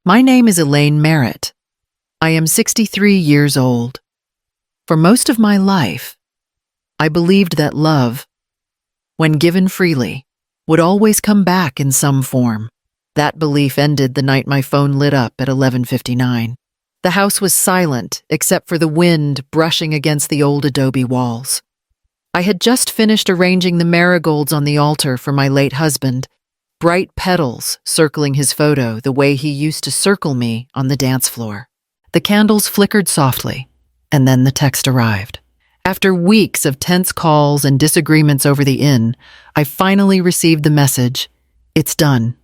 My name is Elaine Merritt. I am 63 years old. For most of my life, I believed that love, when given freely, would always come back in some form. That belief ended the night my phone lit up at 11:59. The house was silent except for the wind brushing against the old adobe walls. I had just finished arranging the marigolds on the altar for my late husband, bright petals circling his photo the way he used to circle me on the dance floor. The candles flickered softly, and then the text arrived. After weeks of tense calls and disagreements over the inn, I finally received the message, "It's done.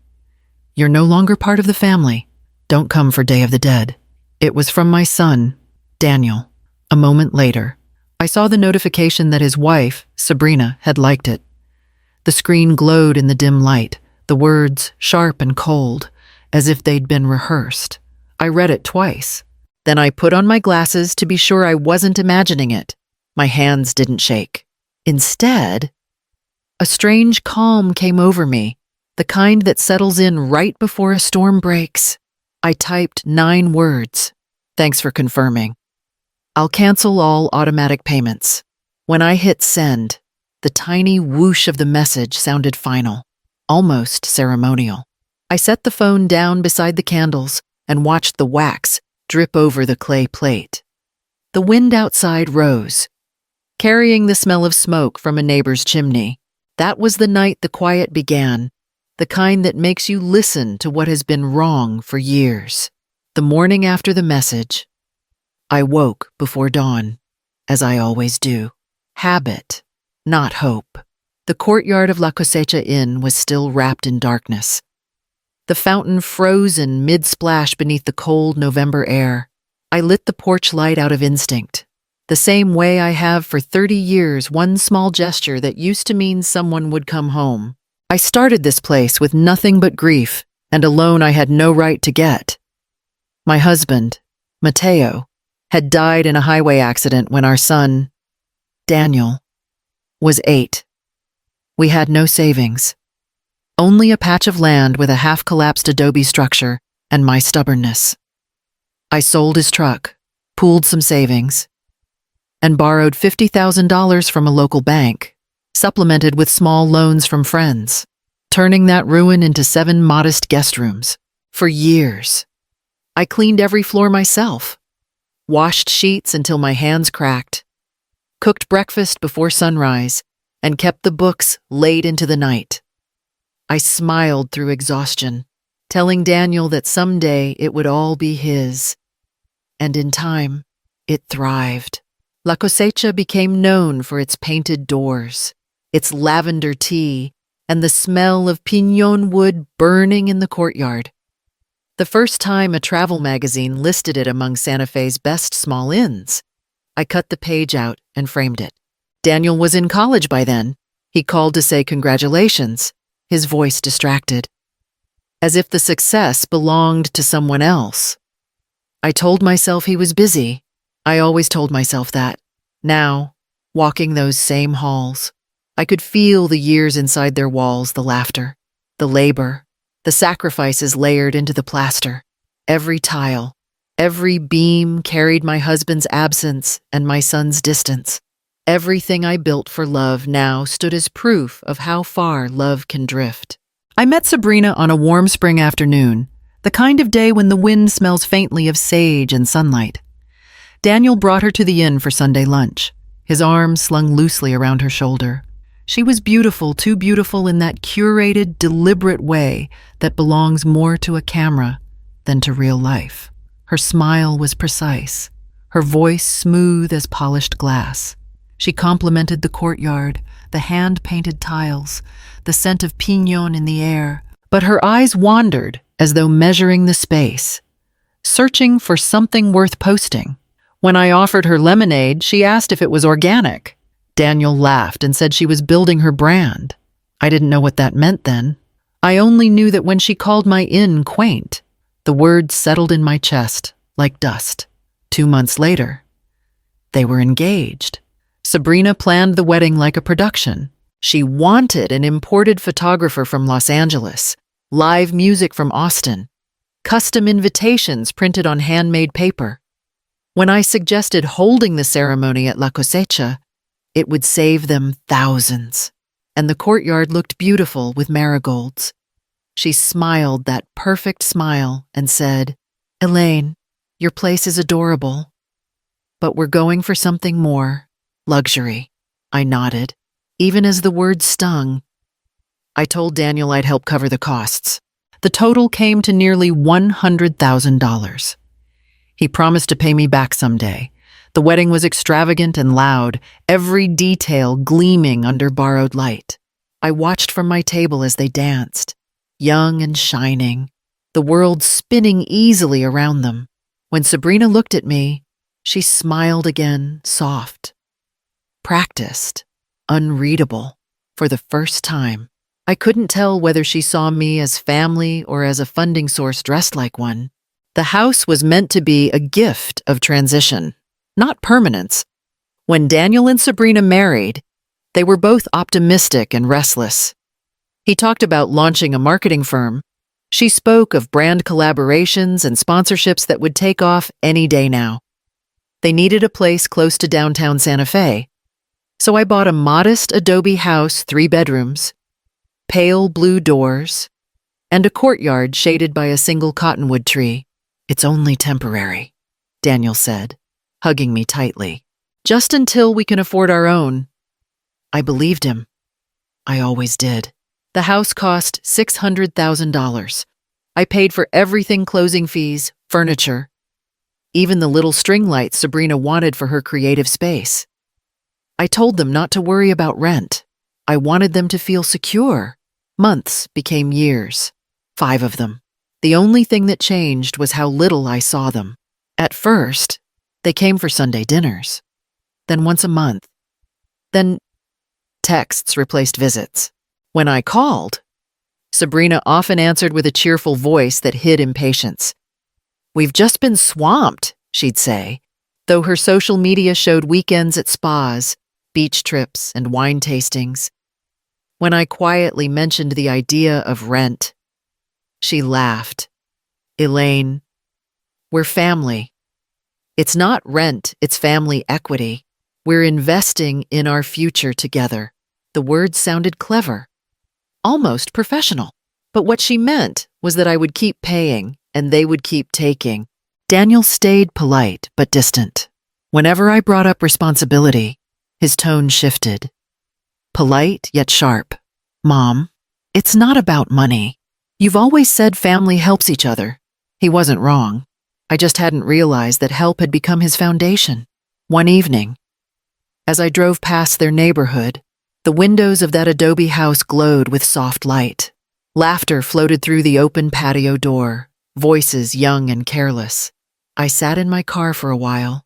You're no longer part of the family. Don't come for Day of the Dead." It was from my son, Daniel. A moment later, I saw the notification that his wife, Sabrina, had liked it. The screen glowed in the dim light, the words sharp and cold, as if they'd been rehearsed. I read it twice. Then I put on my glasses to be sure I wasn't imagining it. My hands didn't shake. Instead, a strange calm came over me, the kind that settles in right before a storm breaks. I typed 9 words. "Thanks for confirming. I'll cancel all automatic payments." When I hit send, the tiny whoosh of the message sounded final, almost ceremonial. I set the phone down beside the candles and watched the wax drip over the clay plate. The wind outside rose, carrying the smell of smoke from a neighbor's chimney. That was the night the quiet began, the kind that makes you listen to what has been wrong for years. The morning after the message, I woke before dawn, as I always do. Habit, not hope. The courtyard of La Cosecha Inn was still wrapped in darkness. The fountain frozen mid-splash beneath the cold November air. I lit the porch light out of instinct, the same way I have for 30 years, one small gesture that used to mean someone would come home. I started this place with nothing but grief and a loan I had no right to get. My husband, Mateo, had died in a highway accident when our son, Daniel, was 8. We had no savings, only a patch of land with a half-collapsed adobe structure and my stubbornness. I sold his truck, pooled some savings, and borrowed $50,000 from a local bank, supplemented with small loans from friends, turning that ruin into 7 modest guest rooms. For years, I cleaned every floor myself, washed sheets until my hands cracked, cooked breakfast before sunrise, and kept the books late into the night. I smiled through exhaustion, telling Daniel that someday it would all be his. And in time, it thrived. La Cosecha became known for its painted doors, its lavender tea, and the smell of piñón wood burning in the courtyard. The first time a travel magazine listed it among Santa Fe's best small inns, I cut the page out and framed it. Daniel was in college by then. He called to say congratulations, his voice distracted, as if the success belonged to someone else. I told myself he was busy. I always told myself that. Now, walking those same halls, I could feel the years inside their walls, the laughter, the labor, the sacrifices layered into the plaster. Every tile, every beam carried my husband's absence and my son's distance. Everything I built for love now stood as proof of how far love can drift. I met Sabrina on a warm spring afternoon, the kind of day when the wind smells faintly of sage and sunlight. Daniel brought her to the inn for Sunday lunch, his arm slung loosely around her shoulder. She was beautiful, too beautiful in that curated, deliberate way that belongs more to a camera than to real life. Her smile was precise, her voice smooth as polished glass. She complimented the courtyard, the hand-painted tiles, the scent of piñón in the air, but her eyes wandered as though measuring the space, searching for something worth posting. When I offered her lemonade, she asked if it was organic. Daniel laughed and said she was building her brand. I didn't know what that meant then. I only knew that when she called my inn quaint, the words settled in my chest like dust. 2 months later, they were engaged. Sabrina planned the wedding like a production. She wanted an imported photographer from Los Angeles, live music from Austin, custom invitations printed on handmade paper. When I suggested holding the ceremony at La Cosecha, it would save them thousands, and the courtyard looked beautiful with marigolds. She smiled that perfect smile and said, "Elaine, your place is adorable, but we're going for something more, luxury." I nodded, even as the words stung. I told Daniel I'd help cover the costs. The total came to nearly $100,000. He promised to pay me back someday. The wedding was extravagant and loud, every detail gleaming under borrowed light. I watched from my table as they danced, young and shining, the world spinning easily around them. When Sabrina looked at me, she smiled again, soft. Practiced, unreadable, for the first time. I couldn't tell whether she saw me as family or as a funding source dressed like one. The house was meant to be a gift of transition, not permanence. When Daniel and Sabrina married, they were both optimistic and restless. He talked about launching a marketing firm. She spoke of brand collaborations and sponsorships that would take off any day now. They needed a place close to downtown Santa Fe, so I bought a modest adobe house, 3 bedrooms, pale blue doors, and a courtyard shaded by a single cottonwood tree. "It's only temporary," Daniel said, hugging me tightly. "Just until we can afford our own." I believed him. I always did. The house cost $600,000. I paid for everything: closing fees, furniture, even the little string lights Sabrina wanted for her creative space. I told them not to worry about rent. I wanted them to feel secure. Months became years, 5 of them. The only thing that changed was how little I saw them. At first, they came for Sunday dinners, then once a month. Then texts replaced visits. When I called, Sabrina often answered with a cheerful voice that hid impatience. "We've just been swamped," she'd say, though her social media showed weekends at spas, beach trips, and wine tastings. When I quietly mentioned the idea of rent, she laughed. "Elaine, we're family. It's not rent, it's family equity. We're investing in our future together." The words sounded clever, almost professional. But what she meant was that I would keep paying and they would keep taking. Daniel stayed polite but distant. Whenever I brought up responsibility, his tone shifted. Polite yet sharp. "Mom, it's not about money. You've always said family helps each other." He wasn't wrong. I just hadn't realized that help had become his foundation. One evening, as I drove past their neighborhood, the windows of that adobe house glowed with soft light. Laughter floated through the open patio door, voices young and careless. I sat in my car for a while,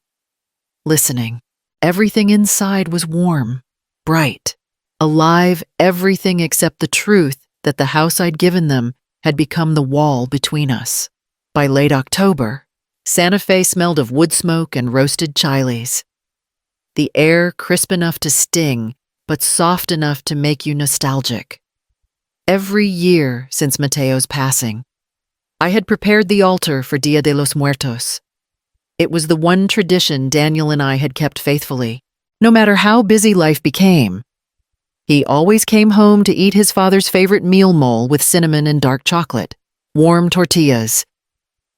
listening. Everything inside was warm, bright, alive, everything except the truth that the house I'd given them had become the wall between us. By late October, Santa Fe smelled of wood smoke and roasted chiles. The air crisp enough to sting, but soft enough to make you nostalgic. Every year since Mateo's passing, I had prepared the altar for Dia de los Muertos. It was the one tradition Daniel and I had kept faithfully, no matter how busy life became. He always came home to eat his father's favorite meal mole with cinnamon and dark chocolate, warm tortillas,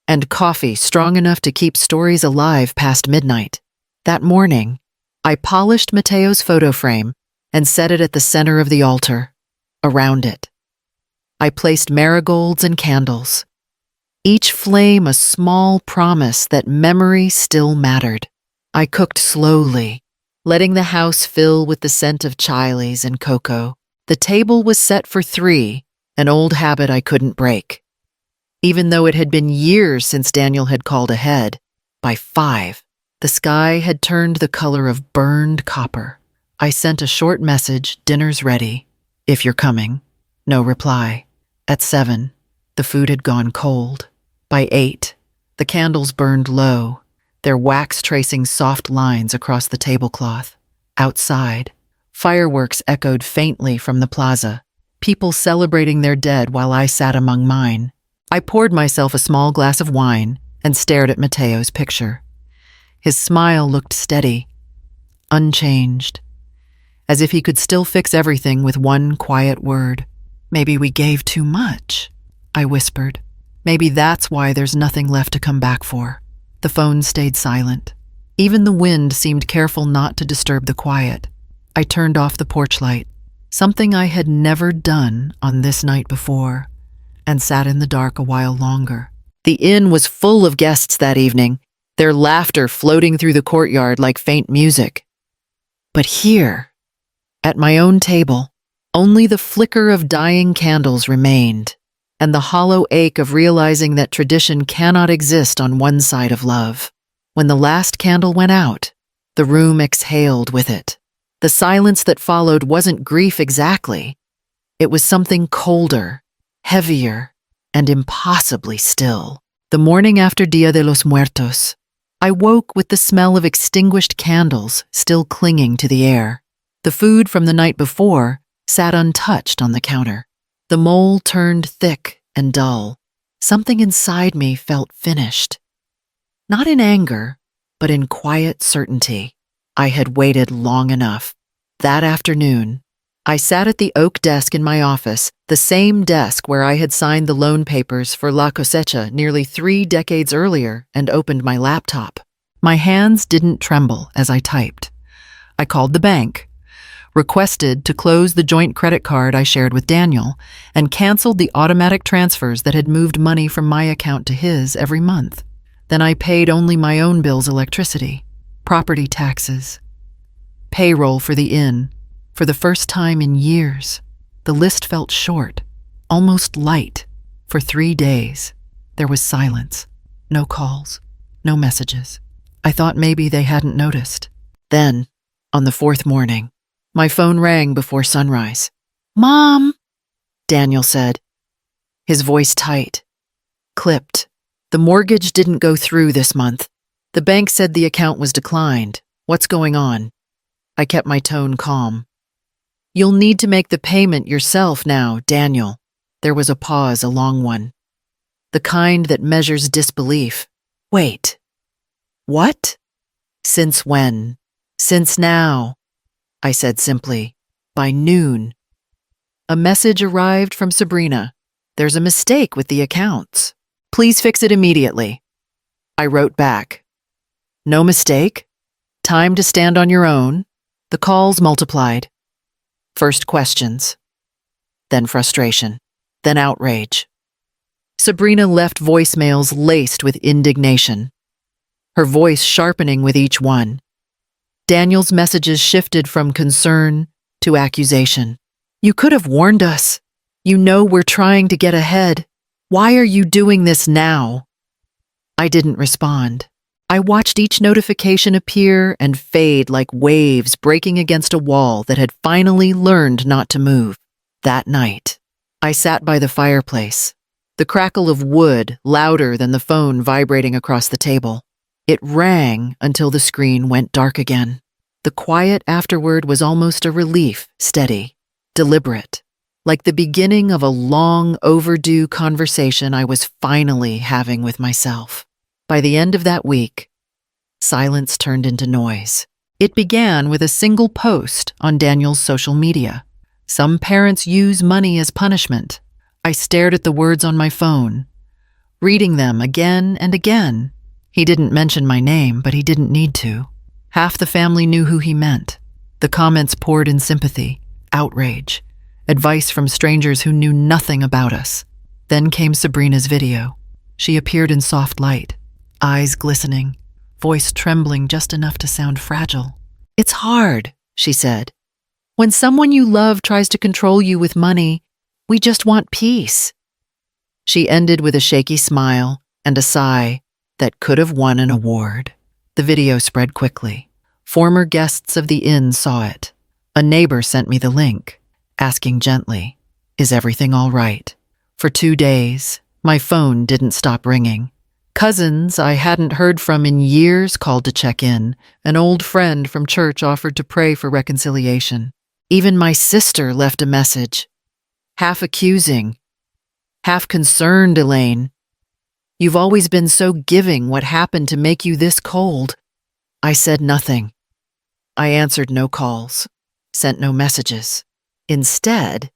and coffee strong enough to keep stories alive past midnight. That morning, I polished Mateo's photo frame and set it at the center of the altar. Around it, I placed marigolds and candles, each flame a small promise that memory still mattered. I cooked slowly, letting the house fill with the scent of chiles and cocoa. The table was set for 3, an old habit I couldn't break. Even though it had been years since Daniel had called ahead, by 5, the sky had turned the color of burned copper. I sent a short message, "Dinner's ready, if you're coming." No reply. At 7, the food had gone cold. By 8, the candles burned low, their wax tracing soft lines across the tablecloth. Outside, fireworks echoed faintly from the plaza, people celebrating their dead while I sat among mine. I poured myself a small glass of wine and stared at Mateo's picture. His smile looked steady, unchanged, as if he could still fix everything with one quiet word. Maybe we gave too much, I whispered. Maybe that's why there's nothing left to come back for. The phone stayed silent. Even the wind seemed careful not to disturb the quiet. I turned off the porch light, something I had never done on this night before, and sat in the dark a while longer. The inn was full of guests that evening, their laughter floating through the courtyard like faint music. But here, at my own table, only the flicker of dying candles remained, and the hollow ache of realizing that tradition cannot exist on one side of love. When the last candle went out, the room exhaled with it. The silence that followed wasn't grief exactly. It was something colder, heavier, and impossibly still. The morning after Dia de los Muertos, I woke with the smell of extinguished candles still clinging to the air. The food from the night before sat untouched on the counter. The mole turned thick and dull. Something inside me felt finished. Not in anger, but in quiet certainty. I had waited long enough. That afternoon, I sat at the oak desk in my office, the same desk where I had signed the loan papers for La Cosecha nearly 3 decades earlier, and opened my laptop. My hands didn't tremble as I typed. I called the bank, requested to close the joint credit card I shared with Daniel, and canceled the automatic transfers that had moved money from my account to his every month. Then I paid only my own bills: electricity, property taxes, payroll for the inn. For the first time in years, the list felt short, almost light. For 3 days, there was silence. No calls, no messages. I thought maybe they hadn't noticed. Then, on the 4th morning, my phone rang before sunrise. "Mom," Daniel said, his voice tight, clipped. "The mortgage didn't go through this month. The bank said the account was declined. What's going on?" I kept my tone calm. "You'll need to make the payment yourself now, Daniel." There was a pause, a long one. The kind that measures disbelief. "Wait. What? Since when?" "Since now," I said simply. "By noon." A message arrived from Sabrina. "There's a mistake with the accounts. Please fix it immediately." I wrote back. "No mistake? Time to stand on your own?" The calls multiplied. First questions, then frustration, then outrage. Sabrina left voicemails laced with indignation, her voice sharpening with each one. Daniel's messages shifted from concern to accusation. "You could have warned us. You know we're trying to get ahead. Why are you doing this now?" I didn't respond. I watched each notification appear and fade like waves breaking against a wall that had finally learned not to move. That night, I sat by the fireplace, the crackle of wood louder than the phone vibrating across the table. It rang until the screen went dark again. The quiet afterward was almost a relief, steady, deliberate, like the beginning of a long overdue conversation I was finally having with myself. By the end of that week, silence turned into noise. It began with a single post on Daniel's social media. "Some parents use money as punishment." I stared at the words on my phone, reading them again and again. He didn't mention my name, but he didn't need to. Half the family knew who he meant. The comments poured in sympathy, outrage, advice from strangers who knew nothing about us. Then came Sabrina's video. She appeared in soft light, eyes glistening, voice trembling just enough to sound fragile. "It's hard," she said. "When someone you love tries to control you with money, we just want peace." She ended with a shaky smile and a sigh that could have won an award. The video spread quickly. Former guests of the inn saw it. A neighbor sent me the link, asking gently, "Is everything all right?" For 2 days, my phone didn't stop ringing. Cousins I hadn't heard from in years called to check in. An old friend from church offered to pray for reconciliation. Even my sister left a message, half accusing, half concerned, Elaine. You've always been so giving. What happened to make you this cold? I said nothing. I answered no calls, sent no messages. Instead,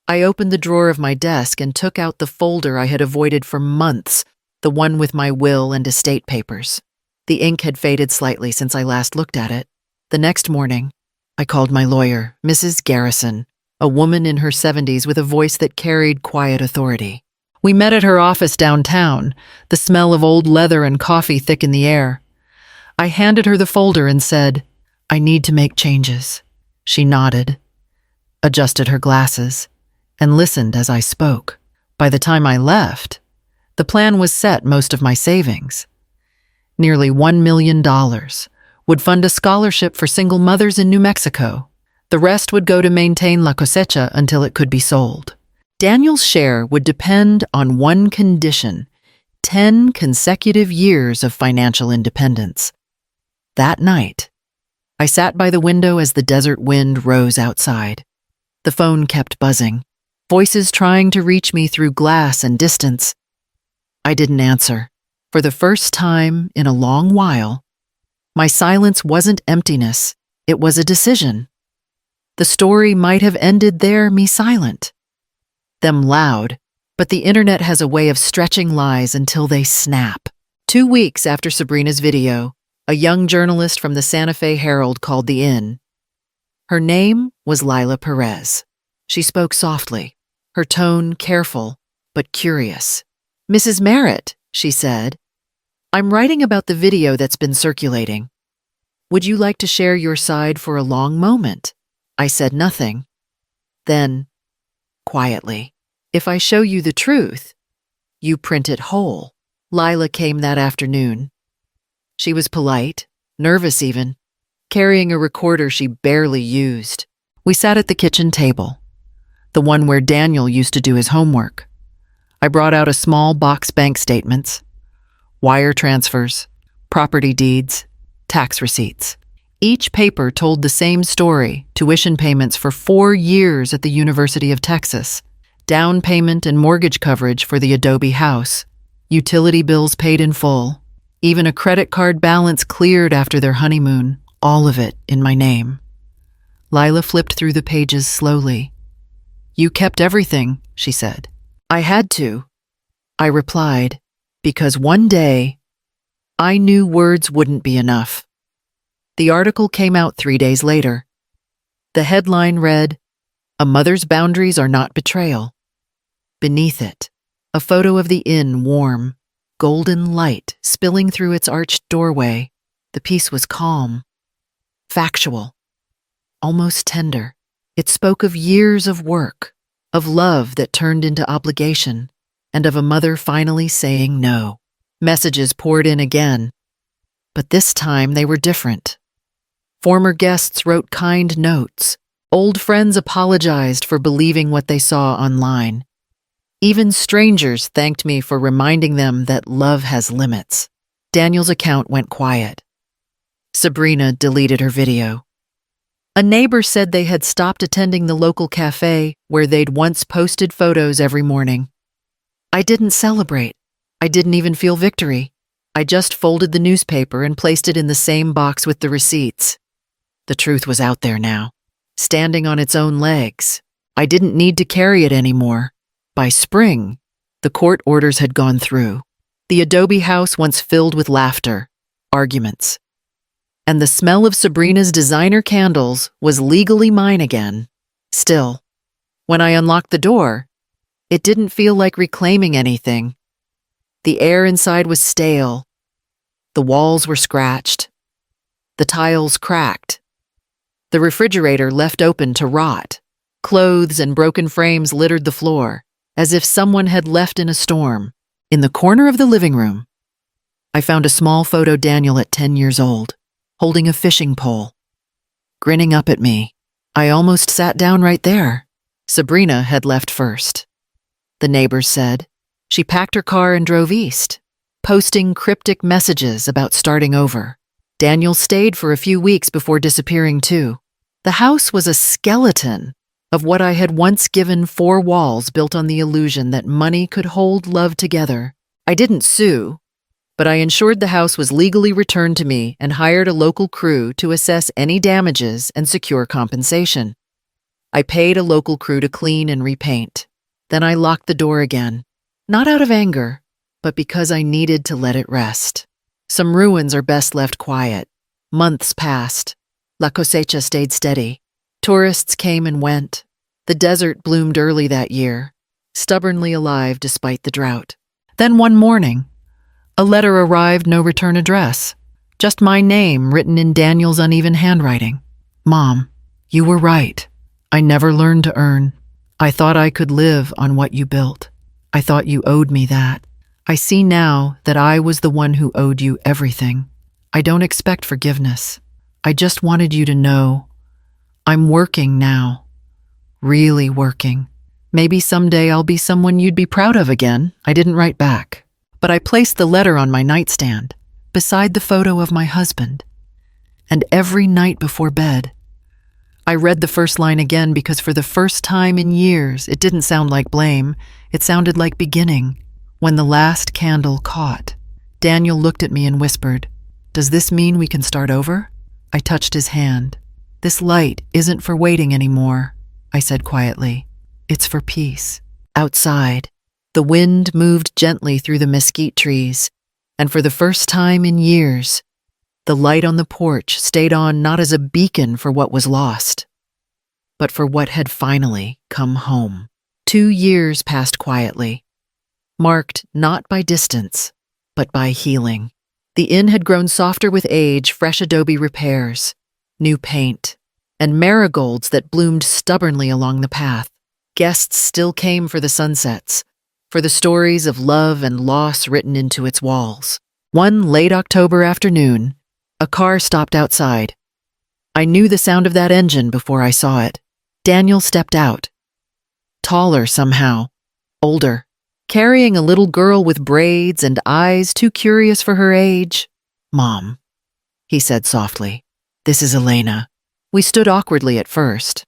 I opened the drawer of my desk and took out the folder I had avoided for months, the one with my will and estate papers. The ink had faded slightly since I last looked at it. The next morning, I called my lawyer, Mrs. Garrison, a woman in her 70s with a voice that carried quiet authority. We met at her office downtown, the smell of old leather and coffee thick in the air. I handed her the folder and said, "I need to make changes." She nodded, adjusted her glasses, and listened as I spoke. By the time I left, the plan was set. Most of my savings, nearly $1 million, would fund a scholarship for single mothers in New Mexico. The rest would go to maintain La Cosecha until it could be sold. Daniel's share would depend on one condition: 10 consecutive years of financial independence. That night, I sat by the window as the desert wind rose outside. The phone kept buzzing, voices trying to reach me through glass and distance. I didn't answer. For the first time in a long while, my silence wasn't emptiness, it was a decision. The story might have ended there, me silent, them loud, but the internet has a way of stretching lies until they snap. 2 weeks after Sabrina's video, a young journalist from the Santa Fe Herald called the inn. Her name was Lila Perez. She spoke softly, her tone careful but curious. "Mrs. Merritt," she said, "I'm writing about the video that's been circulating. Would you like to share your side for a long moment?" I said nothing. Then, quietly, "If I show you the truth, you print it whole." Lila came that afternoon. She was polite, nervous even, carrying a recorder she barely used. We sat at the kitchen table, the one where Daniel used to do his homework. I brought out a small box bank statements, wire transfers, property deeds, tax receipts. Each paper told the same story: tuition payments for 4 years at the University of Texas, down payment and mortgage coverage for the adobe house, utility bills paid in full, even a credit card balance cleared after their honeymoon, all of it in my name. Lila flipped through the pages slowly. "You kept everything," she said. "I had to," I replied, because one day I knew words wouldn't be enough. The article came out 3 days later. The headline read, "A mother's boundaries are not betrayal." Beneath it, a photo of the inn, warm, golden light spilling through its arched doorway. The piece was calm, factual, almost tender. It spoke of years of work, of love that turned into obligation, and of a mother finally saying no. Messages poured in again, but this time they were different. Former guests wrote kind notes. Old friends apologized for believing what they saw online. Even strangers thanked me for reminding them that love has limits. Daniel's account went quiet. Sabrina deleted her video. A neighbor said they had stopped attending the local cafe where they'd once posted photos every morning. I didn't celebrate. I didn't even feel victory. I just folded the newspaper and placed it in the same box with the receipts. The truth was out there now, standing on its own legs. I didn't need to carry it anymore. By spring, the court orders had gone through. The adobe house once filled with laughter, arguments, and the smell of Sabrina's designer candles was legally mine again. Still, when I unlocked the door, it didn't feel like reclaiming anything. The air inside was stale. The walls were scratched. The tiles cracked. The refrigerator left open to rot. Clothes and broken frames littered the floor, as if someone had left in a storm. In the corner of the living room, I found a small photo Daniel at 10 years old, holding a fishing pole, grinning up at me. I almost sat down right there. Sabrina had left first. The neighbors said. She packed her car and drove east, posting cryptic messages about starting over. Daniel stayed for a few weeks before disappearing too. The house was a skeleton, of what I had once given 4 walls built on the illusion that money could hold love together. I didn't sue, but I ensured the house was legally returned to me and hired a local crew to assess any damages and secure compensation. I paid a local crew to clean and repaint. Then I locked the door again, not out of anger, but because I needed to let it rest. Some ruins are best left quiet. Months passed. La cosecha stayed steady. Tourists came and went. The desert bloomed early that year, stubbornly alive despite the drought. Then one morning, a letter arrived, no return address. Just my name written in Daniel's uneven handwriting. Mom, you were right. I never learned to earn. I thought I could live on what you built. I thought you owed me that. I see now that I was the one who owed you everything. I don't expect forgiveness. I just wanted you to know I'm working now. Really working. Maybe someday I'll be someone you'd be proud of again. I didn't write back. But I placed the letter on my nightstand, beside the photo of my husband. And every night before bed, I read the first line again because for the first time in years, it didn't sound like blame. It sounded like beginning. When the last candle caught, Daniel looked at me and whispered, "Does this mean we can start over?" I touched his hand. "This light isn't for waiting anymore," I said quietly. "It's for peace." Outside, the wind moved gently through the mesquite trees, and for the first time in years, the light on the porch stayed on not as a beacon for what was lost, but for what had finally come home. 2 years passed quietly, marked not by distance, but by healing. The inn had grown softer with age, fresh adobe repairs, new paint, and marigolds that bloomed stubbornly along the path. Guests still came for the sunsets, for the stories of love and loss written into its walls. One late October afternoon, a car stopped outside. I knew the sound of that engine before I saw it. Daniel stepped out. Taller somehow, older, carrying a little girl with braids and eyes too curious for her age. "Mom," he said softly, "this is Elena." We stood awkwardly at first,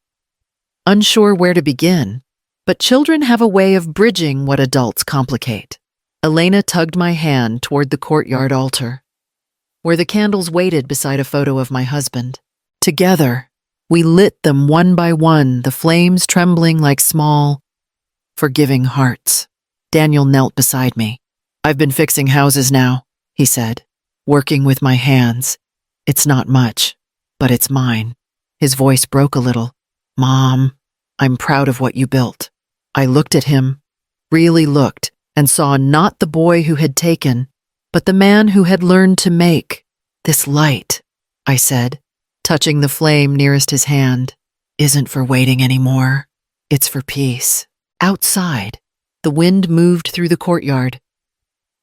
unsure where to begin, but children have a way of bridging what adults complicate. Elena tugged my hand toward the courtyard altar, where the candles waited beside a photo of my husband. Together, we lit them one by one, the flames trembling like small, forgiving hearts. Daniel knelt beside me. "I've been fixing houses now," he said, "working with my hands. It's not much, but it's mine." His voice broke a little. "Mom, I'm proud of what you built." I looked at him, really looked, and saw not the boy who had taken, but the man who had learned to make. "This light," I said, touching the flame nearest his hand, "isn't for waiting anymore. It's for peace." Outside, the wind moved through the courtyard,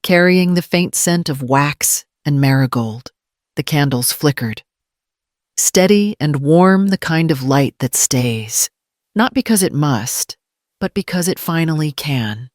carrying the faint scent of wax and marigold. The candles flickered. Steady and warm, the kind of light that stays, not because it must, but because it finally can.